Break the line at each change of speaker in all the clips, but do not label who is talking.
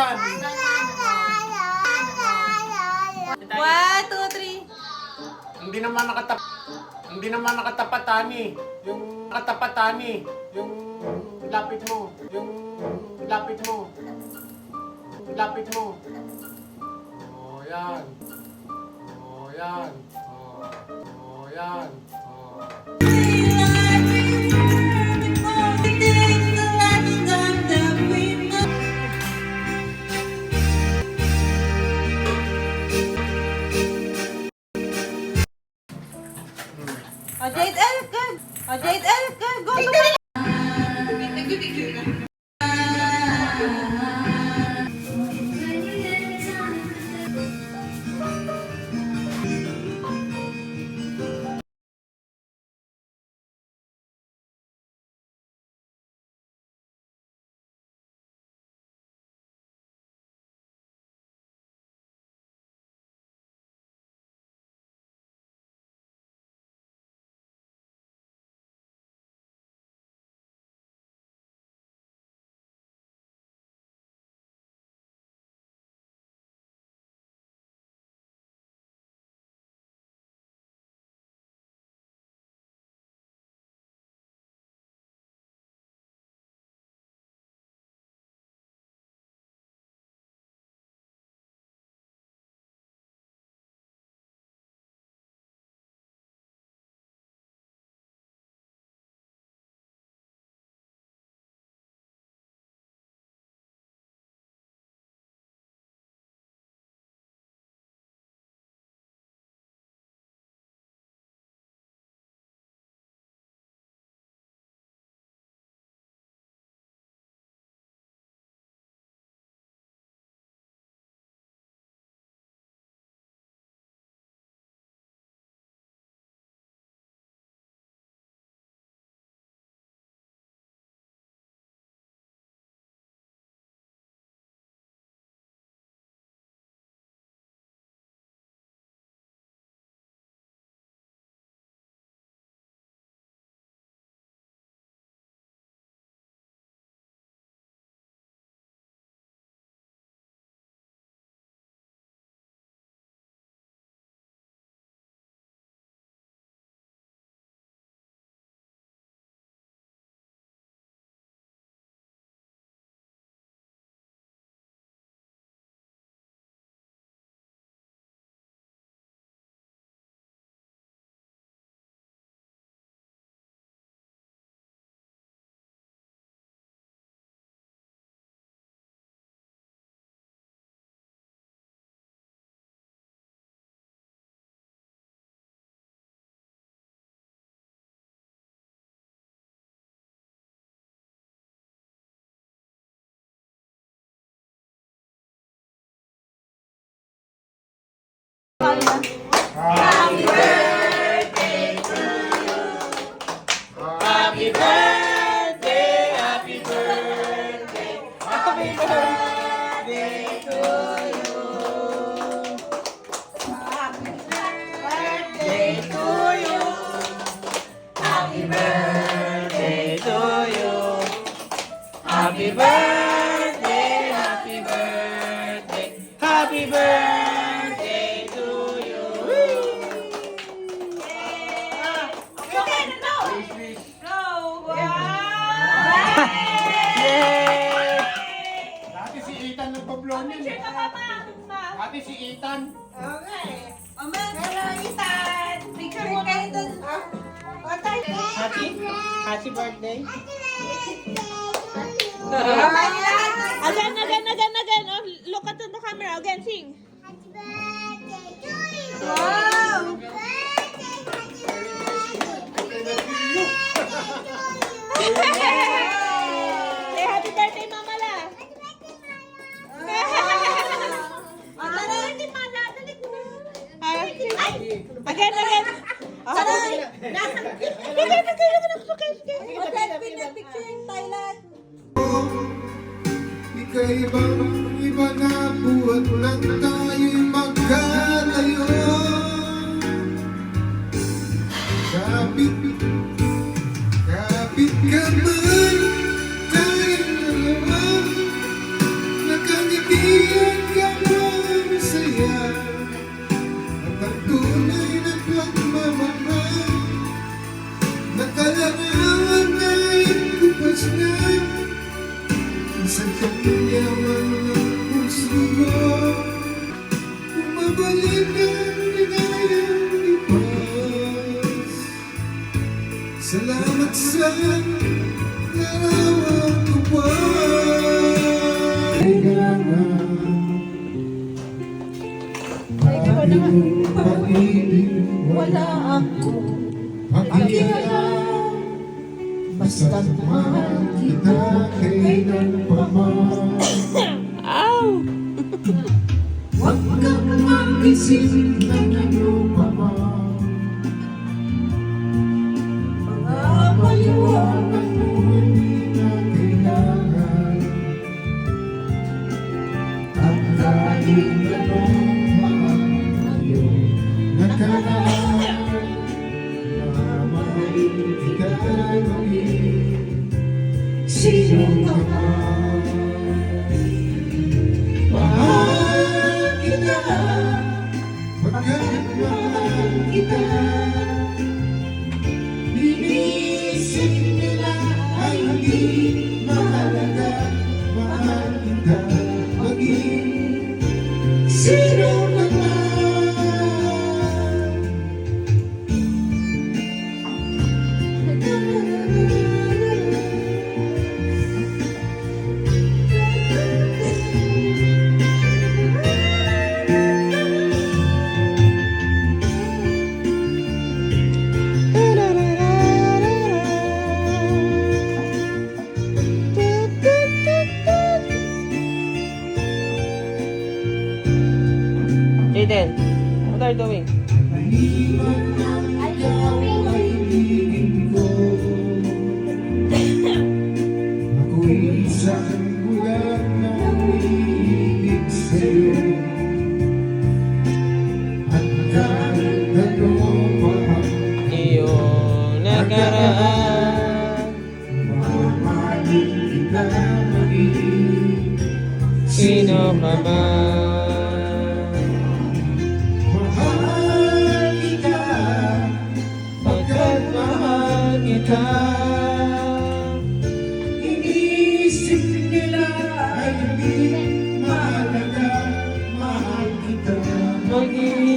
katapatan.
1, 2, 3.
Hindi naman nakatapatan eh. Yung katapatan eh. Yung lapit mo. Yung lapit mo. Lapit mo. Oh, yan. Oh, yan. Oh, oh yan. Oh.
Oh, Jade L, good. Oh, Jade L, good. Go, go, go.
Happy birthday to you. Happy birthday, happy birthday, happy birthday to you. Happy birthday to you. Happy birthday to you. Happy birthday, happy birthday, happy birthday to you.
Okay, no. Go.
Yay! Dati si Ethan nagpa-blow niyan eh. Dati si Ethan.
Okay. Hello, Ethan. Picture mo kayo dun.
Happy birthday.
Again. Oh, look at the camera. Again, sing. Wow. Say happy birthday, Mama La. Again. Picture in Thailand.
Iba na buhat lang tayo'y magkalayo. Kapit ka man, tayong dalawa, nakangiti Sa yaman ng puso ko, mabalik ang ligayang lipas. Salamat sa larawan ko pa. Aking pag-ibig
Wala ako.
pakikilang, basta't mahal kita kailan pa man.
Ow!
Huwag kang mag-isip ng ano pa man. Mga paliwanag mo hindi na kailangan. At kahit anong mahal ngayong nakaraan, mamahalin kita maging sino ka man. Mahal kita, pagkat mahal kita. Inisip nila ay hindi mahalaga. Mahal kita maging sino ka man.
Jaden, what are you doing?
Naiwan ang ikaw ay hingin ko. Ako'y isang bulan na umiibig sa'yo. At kahit ano pa
Iyong nakaraan.
mamahalin kita maging
Sino ka man?
mahal kita.
Pagkat mahal kita.
Iniisip nila ay hindi mahalaga. Mahal kita
Maging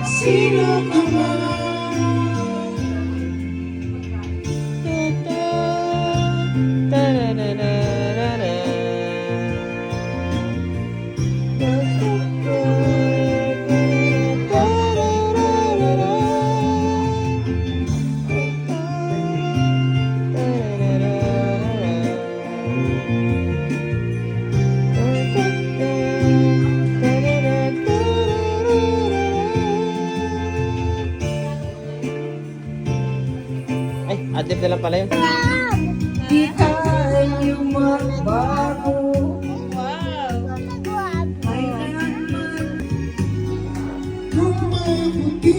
sino ka man.
Ay, adlib na lang pala yun.
Di tayo magbago. Kailanman
Kung mabuti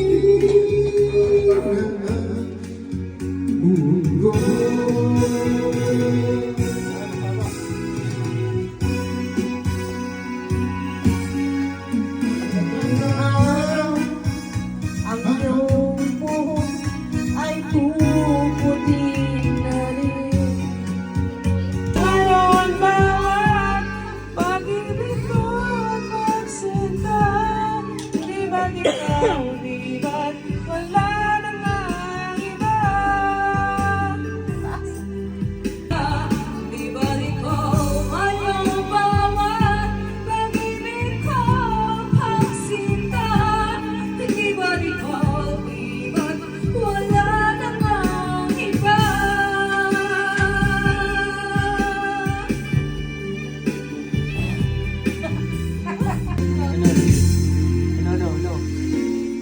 ang mundo.
ng araw ang iyong buhok ay puputi na rin. Ngayon bawat pag-ibig ko at pagsinta, di ba't ikaw, di ba't wala na nga iba? Di ba't ikaw ngayon bawat pag-ibig ko at pagsinta, di ba't ikaw, di ba't wala na nga iba?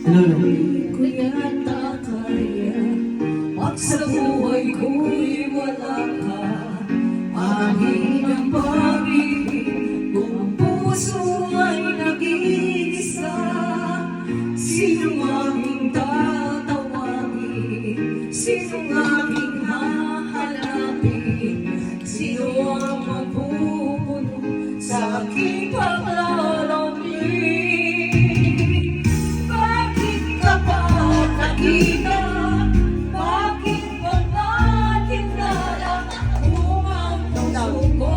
Hindi ko yata kaya pag sa buhay ko'y wala ka. Akin ang pag-ibig kung puso ay nag-iisa. Sinong aking tatawagin? Sinong aking hahanapin? Sino ang magpupuno sa aking paglalambing? Bakit ka ba nakita? Bakit ba natin nalak kung ang puso ko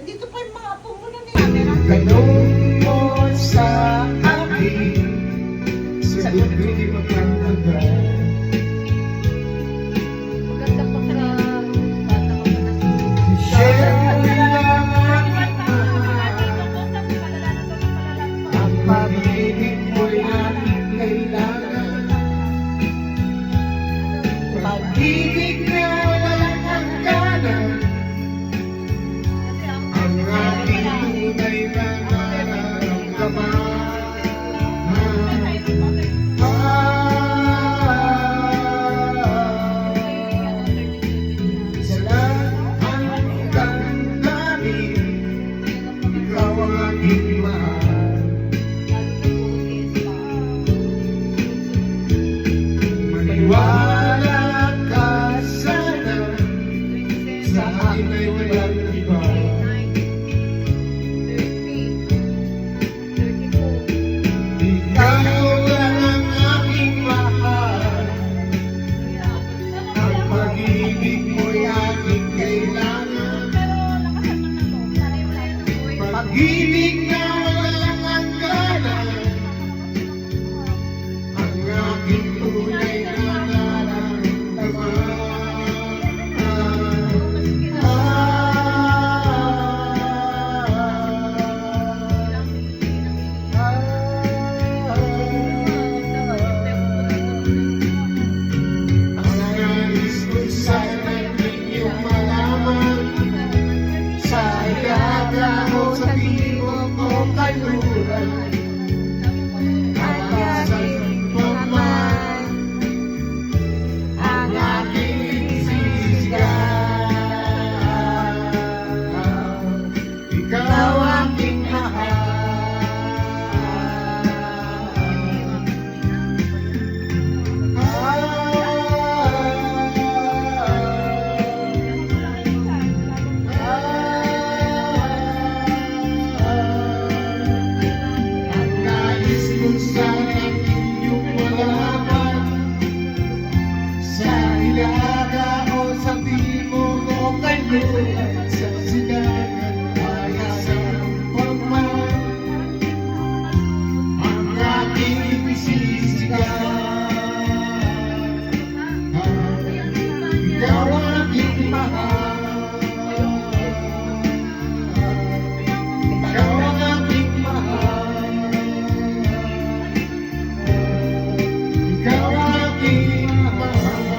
Dito pa yung mga apo mo na camera.
Tanong mo sa akin, sagot ko di magkakagal.
Maganda pa ka na. Bata ko pa na.
Siya lang ang pag-ibig mo'y aking kailangan. Pag-ibig na walang hangganan, ang aking tunay na nararamdaman. Sa lahat ng namin, ikaw ang aking mahal. Maniwala ka sana, sa akin ay walang iba. Ikaw lang ang aking mahal. Ang pag-ibig mo'y aking kailangan. Pag-ibig na walang hangganan, ang aking tunay na nararamdaman. Ang nais ko sana ninyong malaman, sa ilaga o sa timog o kanluran, asasan mo man ang aking sisigaw. Ikaw aking mahal. Ang nais ko sana inyong malaman, sa ilaga o sa timog o kanluran, sa silangan ay asang pagman, ang aking sisigaw. Ikaw ang aking mahal. Ikaw ang aking mahal. Ikaw ang aking mahal.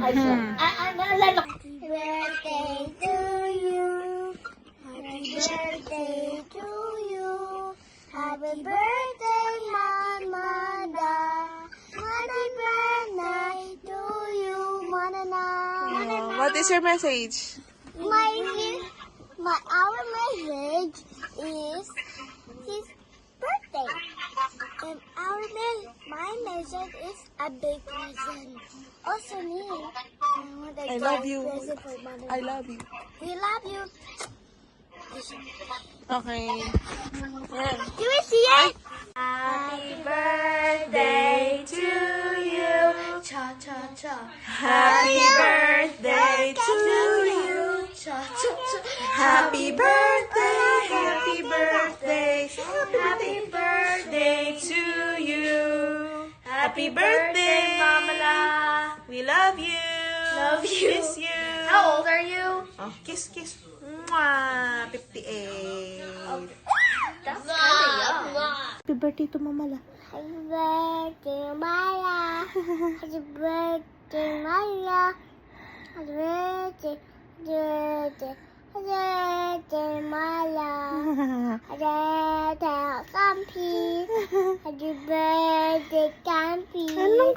Happy birthday to you. Happy birthday to you. Happy birthday, Mama Da. Happy birthday to you, Manana.
What is your message?
Our message is his birthday. And my message is a big present. Also me. want a
I love
giant
you.
present for Mother.
I love you.
We love you.
Okay. Yan.
Do we see it?
Happy birthday to you. Cha cha cha.
Happy birthday to you.
Cha cha cha.
Happy birthday, happy birthday, happy birthday to you. Happy birthday, Mamala. We love you.
Love you.
Miss you.
How old are you?
Oh, kiss, kiss. Mwah, 58.
That's kind of young.
Happy birthday to Mamala.
Happy birthday, Maya. Happy birthday, Maya. Happy birthday, birthday. Happy birthday, Maya. Happy birthday, Campi. Happy birthday, Campi.
Anong